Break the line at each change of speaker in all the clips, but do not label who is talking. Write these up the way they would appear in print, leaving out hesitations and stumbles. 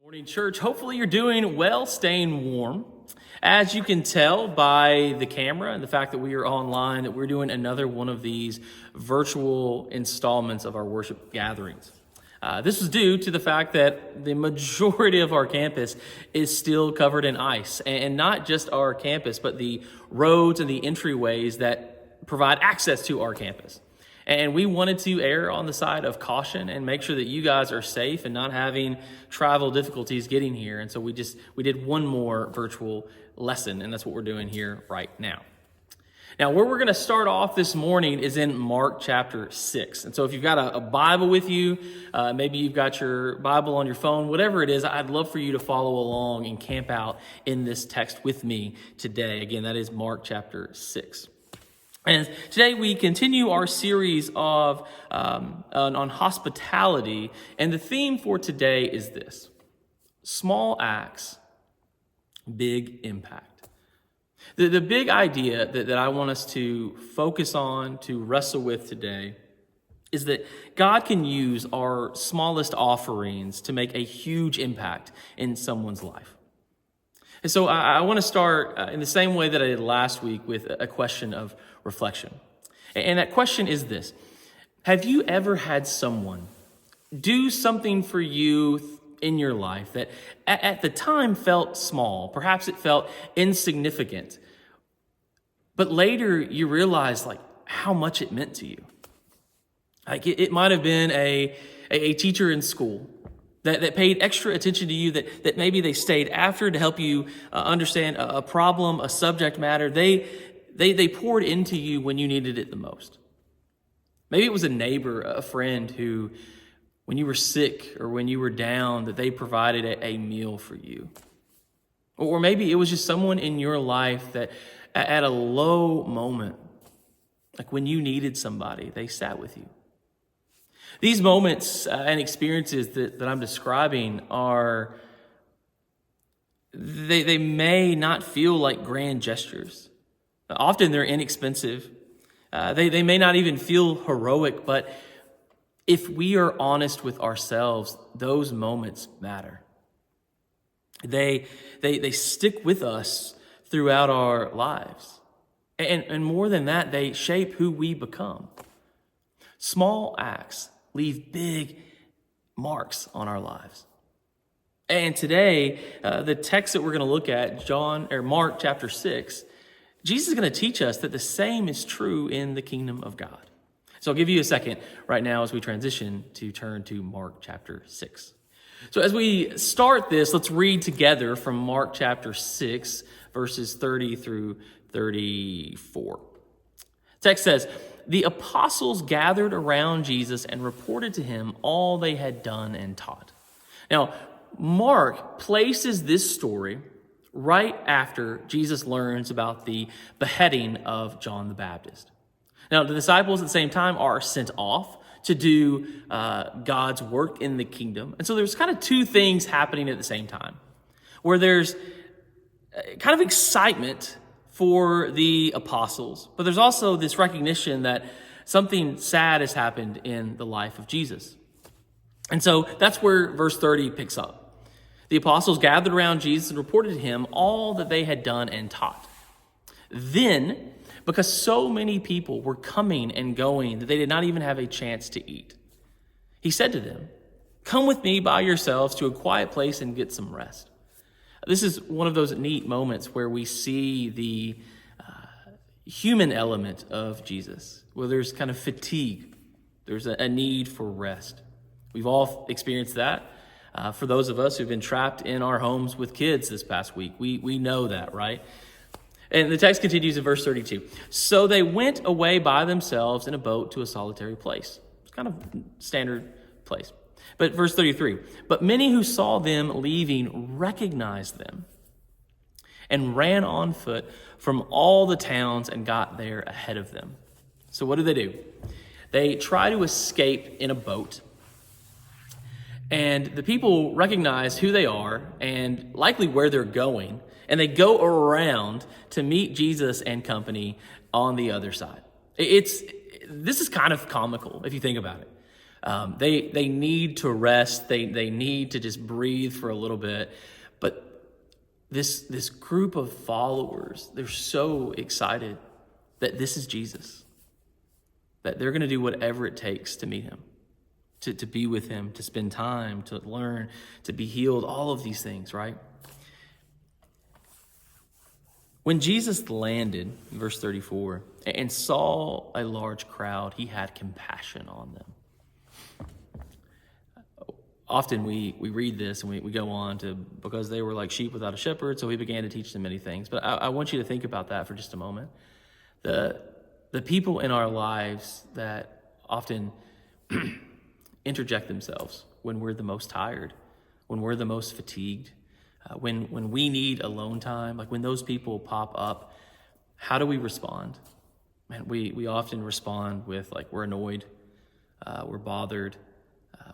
Morning, church. Hopefully you're doing well, staying warm. As you can tell by the camera and the fact that we are online, that we're doing another one of these virtual installments of our worship gatherings. This is due to the fact that the majority of our campus is still covered in ice, and not just our campus, but the roads and the entryways that provide access to our campus. And we wanted to err on the side of caution and make sure that you guys are safe and not having travel difficulties getting here. And so we did one more virtual lesson, and that's what we're doing here right now. Now, where we're going to start off this morning is in Mark chapter 6. And so if you've got a Bible with you, maybe you've got your Bible on your phone, whatever it is, I'd love for you to follow along and camp out in this text with me today. Again, that is Mark chapter 6. And today we continue our series of on hospitality, and the theme for today is this: small acts, big impact. The big idea that I want us to focus on, to wrestle with today, is that God can use our smallest offerings to make a huge impact in someone's life. And so I want to start in the same way that I did last week with a question of reflection. And that question is this: have you ever had someone do something for you in your life that at the time felt small? Perhaps it felt insignificant, but later you realized how much it meant to you. It might have been a teacher in school that paid extra attention to you, that maybe they stayed after to help you understand a problem, a subject matter. They poured into you when you needed it the most. Maybe it was a neighbor, a friend who, when you were sick or when you were down, that they provided a meal for you. Or maybe it was just someone in your life that at a low moment, like when you needed somebody, they sat with you. These moments and experiences that I'm describing they may not feel like grand gestures. Often they're inexpensive. They may not even feel heroic, but if we are honest with ourselves, those moments matter. They stick with us throughout our lives. And more than that, they shape who we become. Small acts leave big marks on our lives. And today, the text that we're going to look at, Mark chapter 6, Jesus is going to teach us that the same is true in the kingdom of God. So I'll give you a second right now as we transition to turn to Mark chapter 6. So as we start this, let's read together from Mark chapter 6, verses 30 through 34. The text says, "The apostles gathered around Jesus and reported to him all they had done and taught." Now, Mark places this story right after Jesus learns about the beheading of John the Baptist. Now, the disciples at the same time are sent off to do God's work in the kingdom. And so there's kind of two things happening at the same time, where there's kind of excitement for the apostles, but there's also this recognition that something sad has happened in the life of Jesus. And so that's where verse 30 picks up. The apostles gathered around Jesus and reported to him all that they had done and taught. Then, because so many people were coming and going that they did not even have a chance to eat, he said to them, "Come with me by yourselves to a quiet place and get some rest." This is one of those neat moments where we see the human element of Jesus, where there's kind of fatigue. There's a need for rest. We've all experienced that. For those of us who've been trapped in our homes with kids this past week, we know that, right? And the text continues in verse 32. "So they went away by themselves in a boat to a solitary place." It's kind of standard place. But verse 33, "But many who saw them leaving recognized them and ran on foot from all the towns and got there ahead of them." So what do? They try to escape in a boat. And the people recognize who they are and likely where they're going. And they go around to meet Jesus and company on the other side. This is kind of comical if you think about it. They need to rest. They need to just breathe for a little bit. But this group of followers, they're so excited that this is Jesus, that they're going to do whatever it takes to meet him, to be with him, to spend time, to learn, to be healed, all of these things, right? When Jesus landed, verse 34, and saw a large crowd, he had compassion on them. Often we read this and we go on to, because they were like sheep without a shepherd, so he began to teach them many things. But I want you to think about that for just a moment. The people in our lives that often interject themselves when we're the most tired, when we're the most fatigued, when we need alone time, like when those people pop up, how do we respond? Man, we often respond with like, we're annoyed, we're bothered.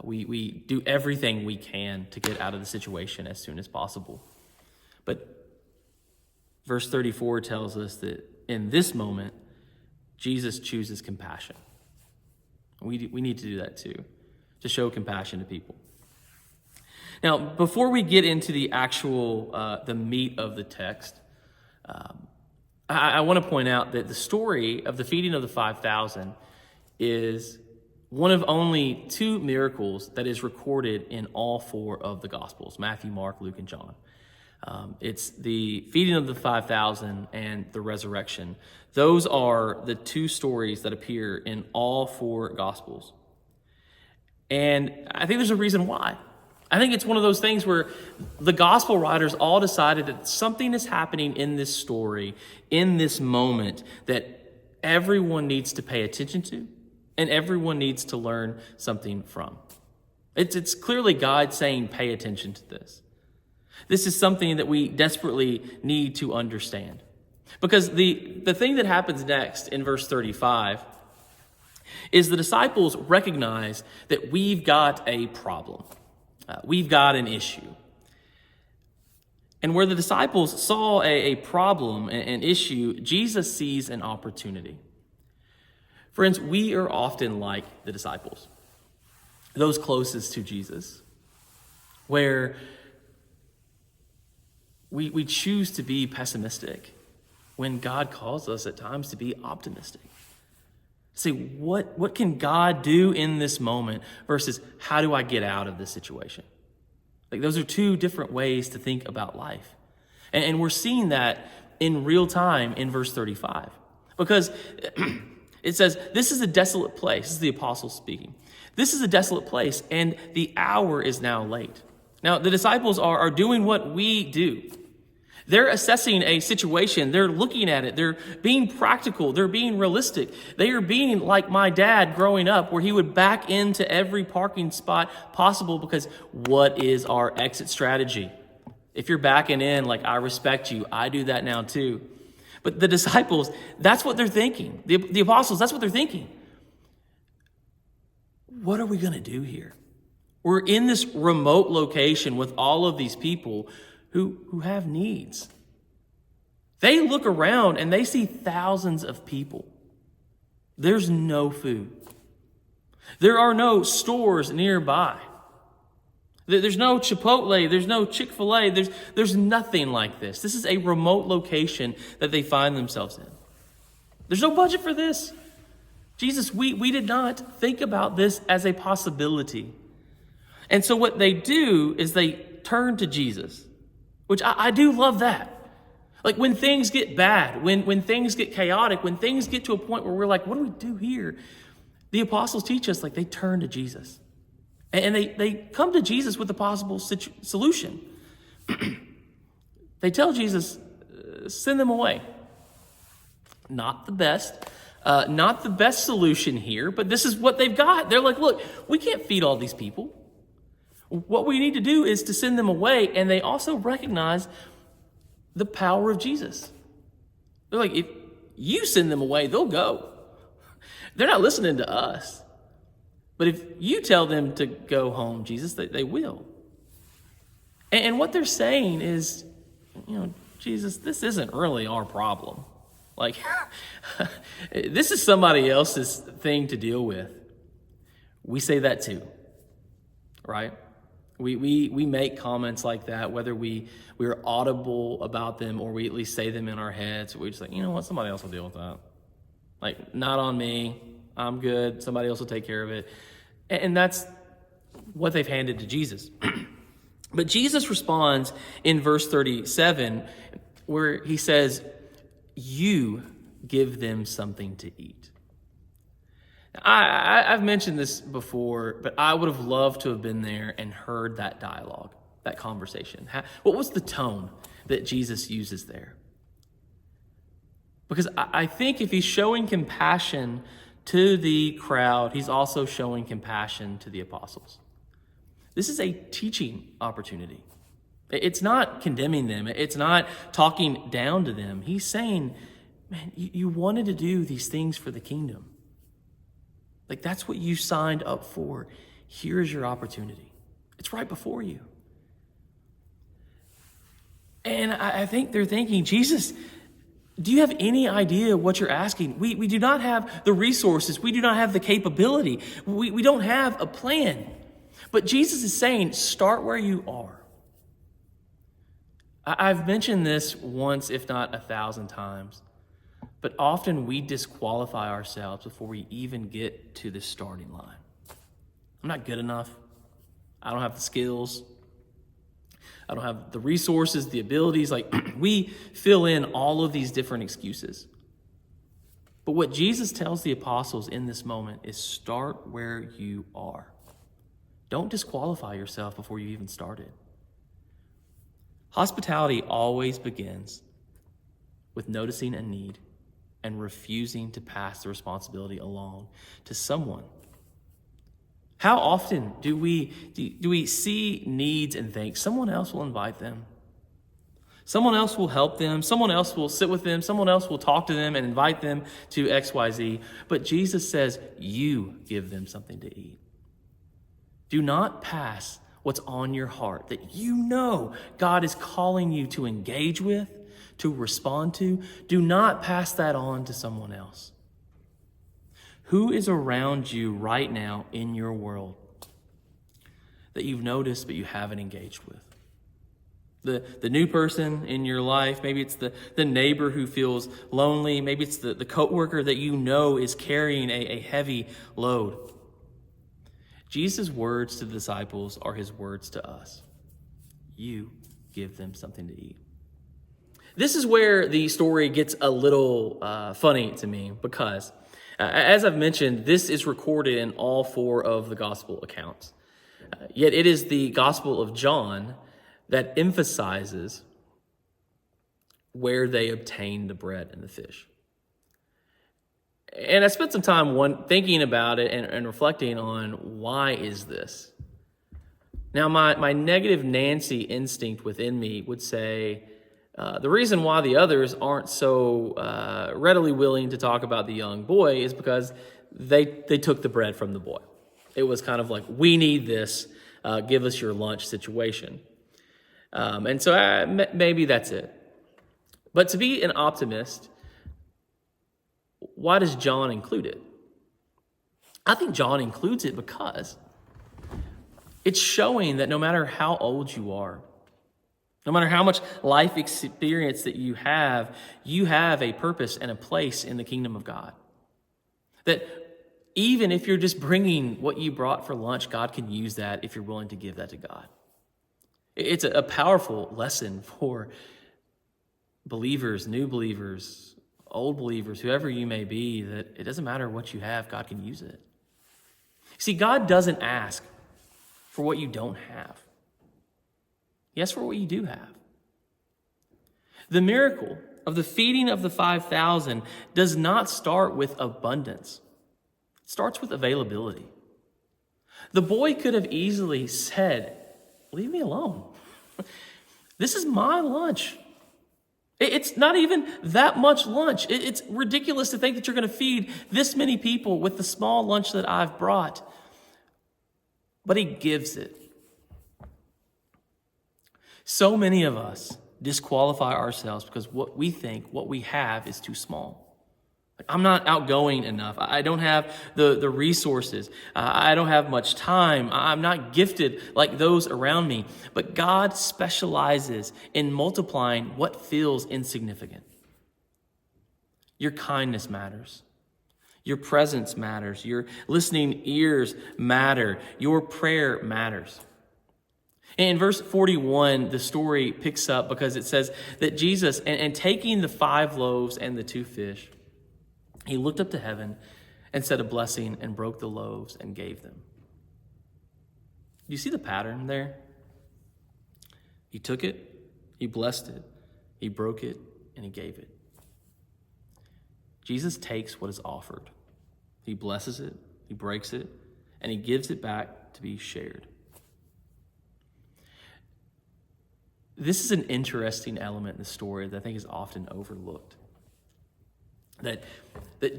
We do everything we can to get out of the situation as soon as possible. But verse 34 tells us that in this moment, Jesus chooses compassion. We need to do that too, to show compassion to people. Now, before we get into the actual, the meat of the text, I want to point out that the story of the feeding of the 5,000 is one of only 2 miracles that is recorded in all 4 of the Gospels, Matthew, Mark, Luke, and John. It's the feeding of the 5,000 and the resurrection. Those are the 2 stories that appear in all 4 Gospels. And I think there's a reason why. I think it's one of those things where the gospel writers all decided that something is happening in this story, in this moment, that everyone needs to pay attention to and everyone needs to learn something from. It's clearly God saying, pay attention to this. This is something that we desperately need to understand. Because the thing that happens next in verse 35 is the disciples recognize that we've got a problem. We've got an issue. And where the disciples saw a problem, an issue, Jesus sees an opportunity. Friends, we are often like the disciples, those closest to Jesus, where we choose to be pessimistic when God calls us at times to be optimistic. Say, what can God do in this moment versus how do I get out of this situation? Like, those are 2 different ways to think about life. And we're seeing that in real time in verse 35. Because it says, this is a desolate place. This is the apostles speaking. This is a desolate place, and the hour is now late. Now, the disciples are doing what we do. They're assessing a situation. They're looking at it. They're being practical. They're being realistic. They are being like my dad growing up, where he would back into every parking spot possible, because what is our exit strategy? If you're backing in, like, I respect you, I do that now too. But the disciples, that's what they're thinking. The apostles, that's what they're thinking. What are we going to do here? We're in this remote location with all of these people who have needs. They look around and they see thousands of people. There's no food. There are no stores nearby. There's no Chipotle. There's no Chick-fil-A. There's nothing like this. This is a remote location that they find themselves in. There's no budget for this. Jesus, we did not think about this as a possibility. And so what they do is they turn to Jesus, which I do love that. Like, when things get bad, when things get chaotic, when things get to a point where we're like, what do we do here? The apostles teach us, like, they turn to Jesus. And they come to Jesus with a possible solution. They tell Jesus, send them away. Not the best solution here, but this is what they've got. They're like, look, we can't feed all these people. What we need to do is to send them away. And they also recognize the power of Jesus. They're like, if you send them away, they'll go. They're not listening to us. But if you tell them to go home, Jesus, they will. And what they're saying is, Jesus, this isn't really our problem. Like, this is somebody else's thing to deal with. We say that too, right? We make comments like that, whether we're audible about them or we at least say them in our heads. We just like, you know what, somebody else will deal with that. Like, not on me. I'm good. Somebody else will take care of it. And that's what they've handed to Jesus. But Jesus responds in verse 37 where he says, you give them something to eat. I've mentioned this before, but I would have loved to have been there and heard that dialogue, that conversation. What was the tone that Jesus uses there? Because I think if he's showing compassion to the crowd, he's also showing compassion to the apostles. This is a teaching opportunity. It's not condemning them. It's not talking down to them. He's saying, man, you wanted to do these things for the kingdom. Like, that's what you signed up for. Here's your opportunity. It's right before you. And I think they're thinking, Jesus, do you have any idea what you're asking? We do not have the resources. We do not have the capability. We don't have a plan. But Jesus is saying, start where you are. I've mentioned this once, if not 1,000 times, but often we disqualify ourselves before we even get to the starting line. I'm not good enough. I don't have the skills. I don't have the resources, the abilities. Like, we fill in all of these different excuses. But what Jesus tells the apostles in this moment is start where you are. Don't disqualify yourself before you even started. Hospitality always begins with noticing a need and refusing to pass the responsibility along to someone. How often do we see needs and think someone else will invite them? Someone else will help them. Someone else will sit with them. Someone else will talk to them and invite them to XYZ. But Jesus says, you give them something to eat. Do not pass what's on your heart that you know God is calling you to engage with, to respond to. Do not pass that on to someone else. Who is around you right now in your world that you've noticed but you haven't engaged with? The new person in your life, maybe it's the neighbor who feels lonely, maybe it's the coworker that you know is carrying a heavy load. Jesus' words to the disciples are his words to us. You give them something to eat. This is where the story gets a little funny to me because, as I've mentioned, this is recorded in all 4 of the gospel accounts. Yet it is the Gospel of John that emphasizes where they obtained the bread and the fish. And I spent some time thinking about it and reflecting on why is this? Now, my negative Nancy instinct within me would say the reason why the others aren't so readily willing to talk about the young boy is because they took the bread from the boy. It was kind of like, we need this, give us your lunch situation. And so maybe that's it. But to be an optimist, why does John include it? I think John includes it because it's showing that no matter how old you are, no matter how much life experience that you have a purpose and a place in the kingdom of God. That even if you're just bringing what you brought for lunch, God can use that if you're willing to give that to God. It's a powerful lesson for believers, new believers, old believers, whoever you may be, that it doesn't matter what you have, God can use it. See, God doesn't ask for what you don't have. He asks for what you do have. The miracle of the feeding of the 5,000 does not start with abundance. It starts with availability. The boy could have easily said, leave me alone. This is my lunch. It's not even that much lunch. It's ridiculous to think that you're going to feed this many people with the small lunch that I've brought. But he gives it. So many of us disqualify ourselves because what we think, what we have is too small. I'm not outgoing enough. I don't have the resources. I don't have much time. I'm not gifted like those around me. But God specializes in multiplying what feels insignificant. Your kindness matters. Your presence matters. Your listening ears matter. Your prayer matters. In verse 41, the story picks up because it says that Jesus, and taking the 5 loaves and the 2 fish, he looked up to heaven and said a blessing and broke the loaves and gave them. You see the pattern there? He took it, he blessed it, he broke it, and he gave it. Jesus takes what is offered. He blesses it, he breaks it, and he gives it back to be shared. This is an interesting element in the story that I think is often overlooked. That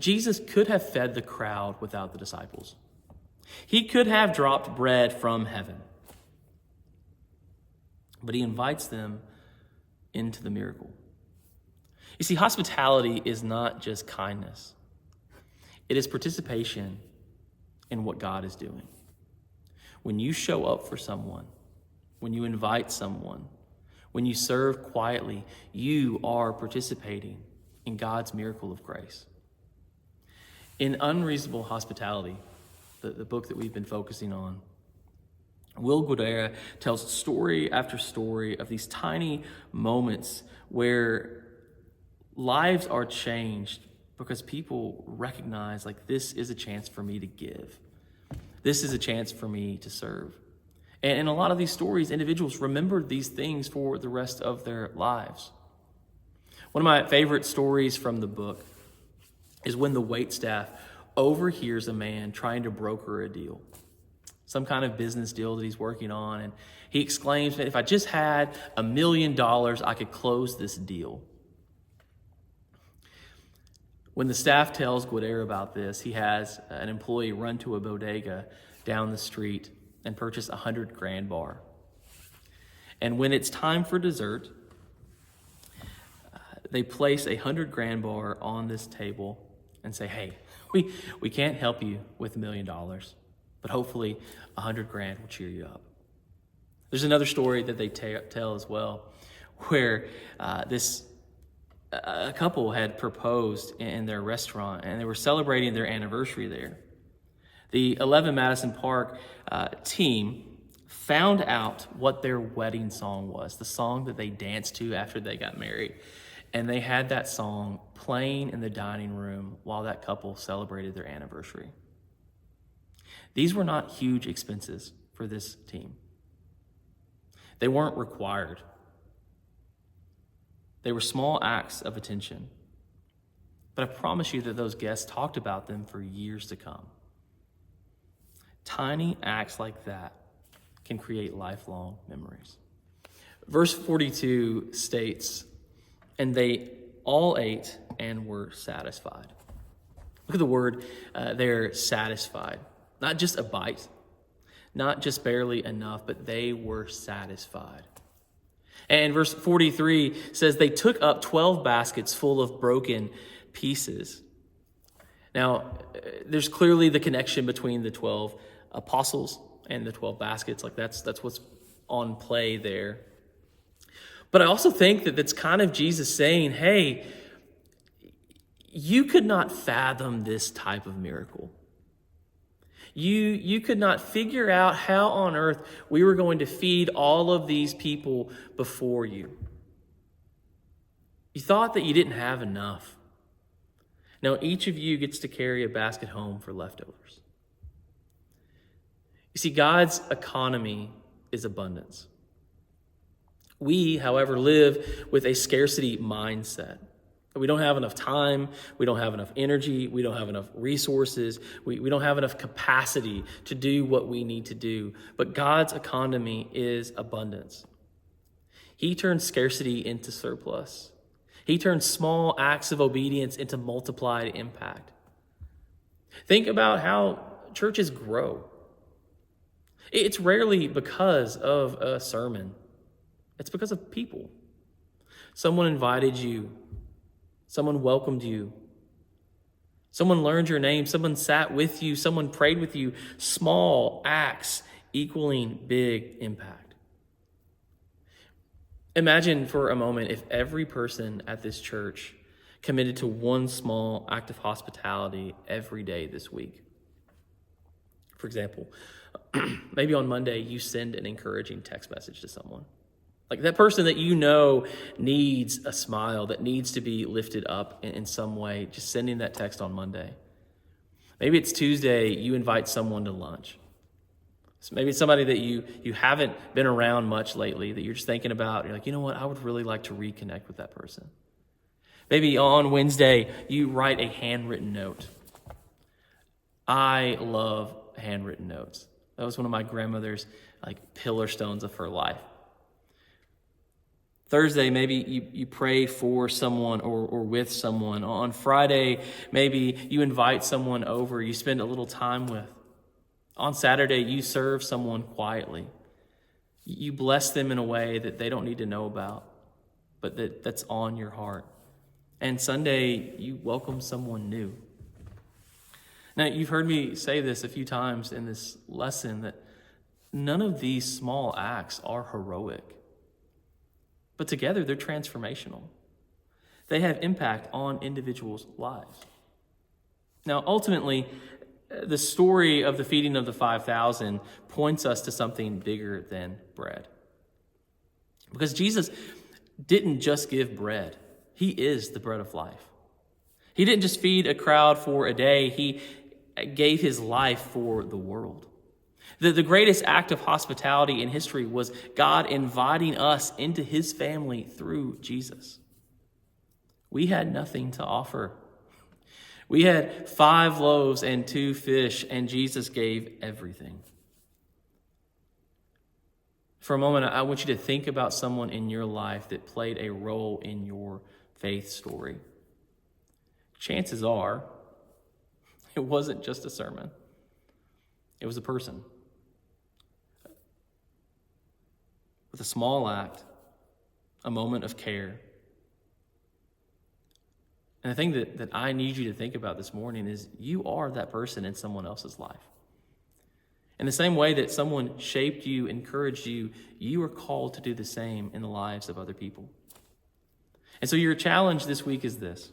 Jesus could have fed the crowd without the disciples. He could have dropped bread from heaven. But he invites them into the miracle. You see, hospitality is not just kindness. It is participation in what God is doing. When you show up for someone, when you invite someone, when you serve quietly, you are participating in God's miracle of grace. In Unreasonable Hospitality, the book that we've been focusing on, Will Guidara tells story after story of these tiny moments where lives are changed because people recognize, like, this is a chance for me to give. This is a chance for me to serve. And in a lot of these stories, individuals remember these things for the rest of their lives. One of my favorite stories from the book is when the waitstaff overhears a man trying to broker a deal, some kind of business deal that he's working on. And he exclaims, if I just had $1 million, I could close this deal. When the staff tells Guidara about this, he has an employee run to a bodega down the street and purchase a $100,000 bar. And when it's time for dessert, they place a $100,000 bar on this table and say, hey, we can't help you with $1 million, but hopefully $100,000 will cheer you up. There's another story that they tell as well, where a couple had proposed in their restaurant, and they were celebrating their anniversary there. The 11 Madison Park team found out what their wedding song was, the song that they danced to after they got married. And they had that song playing in the dining room while that couple celebrated their anniversary. These were not huge expenses for this team. They weren't required. They were small acts of attention. But I promise you that those guests talked about them for years to come. Tiny acts like that can create lifelong memories. Verse 42 states, and they all ate and were satisfied. Look at the word, they're satisfied. Not just a bite, not just barely enough, but they were satisfied. And verse 43 says they took up 12 baskets full of broken pieces. Now, there's clearly the connection between the 12 apostles and the 12 baskets. Like that's what's on play there. But I also think that that's kind of Jesus saying, hey, you could not fathom this type of miracle. You could not figure out how on earth we were going to feed all of these people before you. You thought that you didn't have enough. Now each of you gets to carry a basket home for leftovers. You see, God's economy is abundance. We, however, live with a scarcity mindset. We don't have enough time, we don't have enough energy, we don't have enough resources, we don't have enough capacity to do what we need to do. But God's economy is abundance. He turns scarcity into surplus. He turns small acts of obedience into multiplied impact. Think about how churches grow. It's rarely because of a sermon. It's because of people. Someone invited you. Someone welcomed you. Someone learned your name. Someone sat with you. Someone prayed with you. Small acts equaling big impact. Imagine for a moment if every person at this church committed to one small act of hospitality every day this week. For example, maybe on Monday you send an encouraging text message to someone. Like that person that you know needs a smile, that needs to be lifted up in some way, just sending that text on Monday. Maybe it's Tuesday, you invite someone to lunch. So maybe it's somebody that you haven't been around much lately, that you're just thinking about. You're like, you know what, I would really like to reconnect with that person. Maybe on Wednesday, you write a handwritten note. I love handwritten notes. That was one of my grandmother's pillar stones of her life. Thursday, maybe you pray for someone or with someone. On Friday, maybe you invite someone over you spend a little time with. On Saturday, you serve someone quietly. You bless them in a way that they don't need to know about, but that's on your heart. And Sunday, you welcome someone new. Now, you've heard me say this a few times in this lesson that none of these small acts are heroic, but together they're transformational. They have impact on individuals' lives. Now, ultimately, the story of the feeding of the 5,000 points us to something bigger than bread. Because Jesus didn't just give bread. He is the bread of life. He didn't just feed a crowd for a day. He gave his life for the world. The greatest act of hospitality in history was God inviting us into his family through Jesus. We had nothing to offer. We had 5 loaves and 2 fish, and Jesus gave everything. For a moment, I want you to think about someone in your life that played a role in your faith story. Chances are, it wasn't just a sermon. It was a person. With a small act, a moment of care. And the thing that I need you to think about this morning is you are that person in someone else's life. In the same way that someone shaped you, encouraged you, you are called to do the same in the lives of other people. And so your challenge this week is this.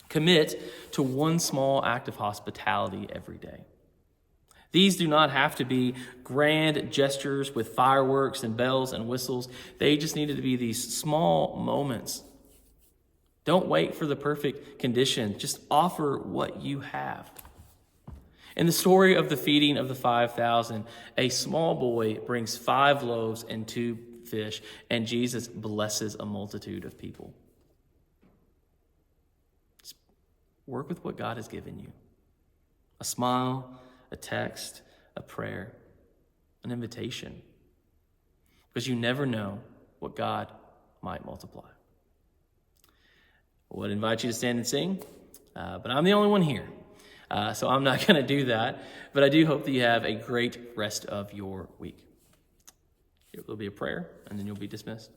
Commit to one small act of hospitality every day. These do not have to be grand gestures with fireworks and bells and whistles. They just needed to be these small moments. Don't wait for the perfect condition. Just offer what you have. In the story of the feeding of the 5,000, a small boy brings 5 loaves and 2 fish, and Jesus blesses a multitude of people. Just work with what God has given you. A smile, a text, a prayer, an invitation. Because you never know what God might multiply. I would invite you to stand and sing, but I'm the only one here, so I'm not going to do that. But I do hope that you have a great rest of your week. There'll be a prayer, and then you'll be dismissed.